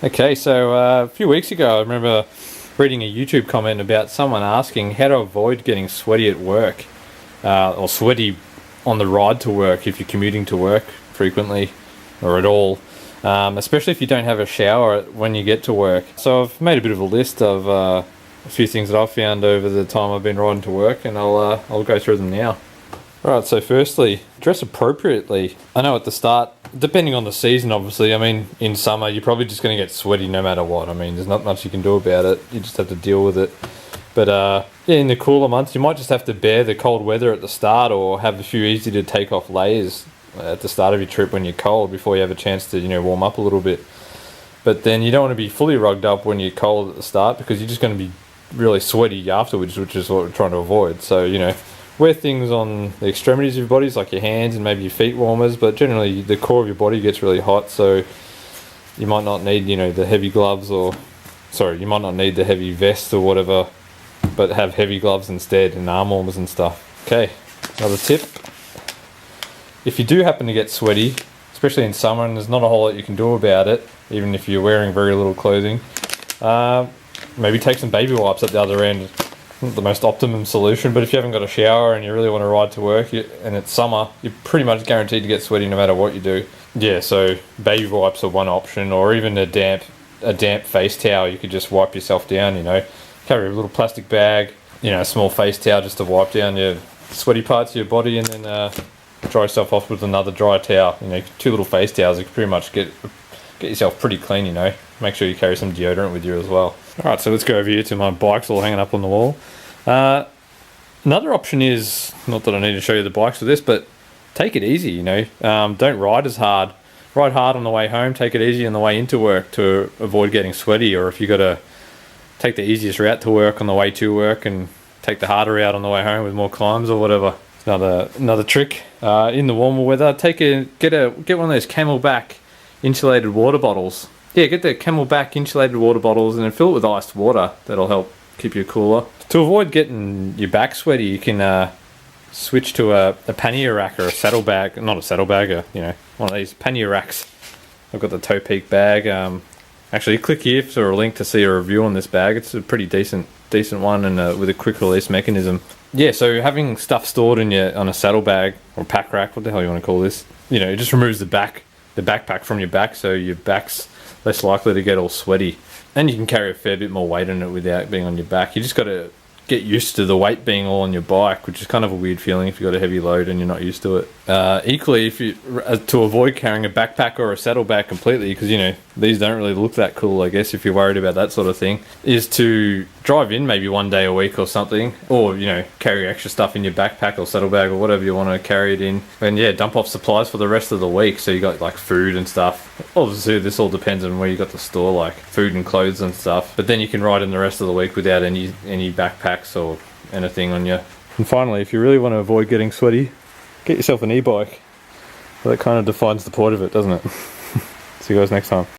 Okay, so a few weeks ago I remember reading a YouTube comment about someone asking how to avoid getting sweaty at work, or sweaty on the ride to work if you're commuting to work frequently or at all, especially if you don't have a shower when you get to work. So I've made a bit of a list of a few things that I've found over the time I've been riding to work, and I'll go through them now. Right, so firstly, dress appropriately. I know at the start, depending on the season obviously, I mean in summer you're probably just going to get sweaty no matter what. I mean there's not much you can do about it, you just have to deal with it. But yeah, in the cooler months you might just have to bear the cold weather at the start, or have a few easy to take off layers at the start of your trip when you're cold before you have a chance to warm up a little bit. But then you don't want to be fully rugged up when you're cold at the start, because you're just going to be really sweaty afterwards, which is what we're trying to avoid. So wear things on the extremities of your bodies, like your hands and maybe your feet warmers, but generally the core of your body gets really hot, so you might not need, the heavy gloves, you might not need the heavy vest or whatever, but have heavy gloves instead and arm warmers and stuff. Okay, another tip. If you do happen to get sweaty, especially in summer, and there's not a whole lot you can do about it, even if you're wearing very little clothing, maybe take some baby wipes at the other end. Not the most optimum solution, but if you haven't got a shower and you really want to ride to work and it's summer, you're pretty much guaranteed to get sweaty no matter what you do. Yeah, so baby wipes are one option, or even a damp face towel. You could just wipe yourself down. Carry a little plastic bag, a small face towel just to wipe down your sweaty parts of your body, and then dry yourself off with another dry towel. 2 little face towels, you can pretty much get yourself pretty clean. Make sure you carry some deodorant with you as well. Alright, so let's go over here to my bikes all hanging up on the wall. Another option is, not that I need to show you the bikes for this, but take it easy. Don't ride as hard. Ride hard on the way home, take it easy on the way into work to avoid getting sweaty. Or if you got to take the easiest route to work on the way to work and take the harder route on the way home with more climbs or whatever. Another trick. In the warmer weather, get one of those Camelback insulated water bottles. Yeah, get the Camelback insulated water bottles and then fill it with iced water. That'll help keep you cooler. To avoid getting your back sweaty, you can switch to a pannier rack or a saddlebag. Not a saddlebag, one of these pannier racks. I've got the Toe Peak bag. Actually, click here for a link to see a review on this bag. It's a pretty decent one, and with a quick release mechanism. Yeah, so having stuff stored on a saddlebag or pack rack, what the hell you want to call this? It just removes the backpack from your back, so your back's less likely to get all sweaty, and you can carry a fair bit more weight in it without being on your back. You just got to get used to the weight being all on your bike, which is kind of a weird feeling if you've got a heavy load and you're not used to it. Equally, if you to avoid carrying a backpack or a saddlebag completely, because these don't really look that cool, I guess, if you're worried about that sort of thing, is to drive in maybe one day a week or something, or carry extra stuff in your backpack or saddlebag or whatever you want to carry it in, and dump off supplies for the rest of the week. So you got like food and stuff. Obviously this all depends on where you got the store, like food and clothes and stuff, but then you can ride in the rest of the week without any backpacks or anything on you. And finally, if you really want to avoid getting sweaty, get yourself an e-bike. Well, that kind of defines the point of it, doesn't it? See you guys next time.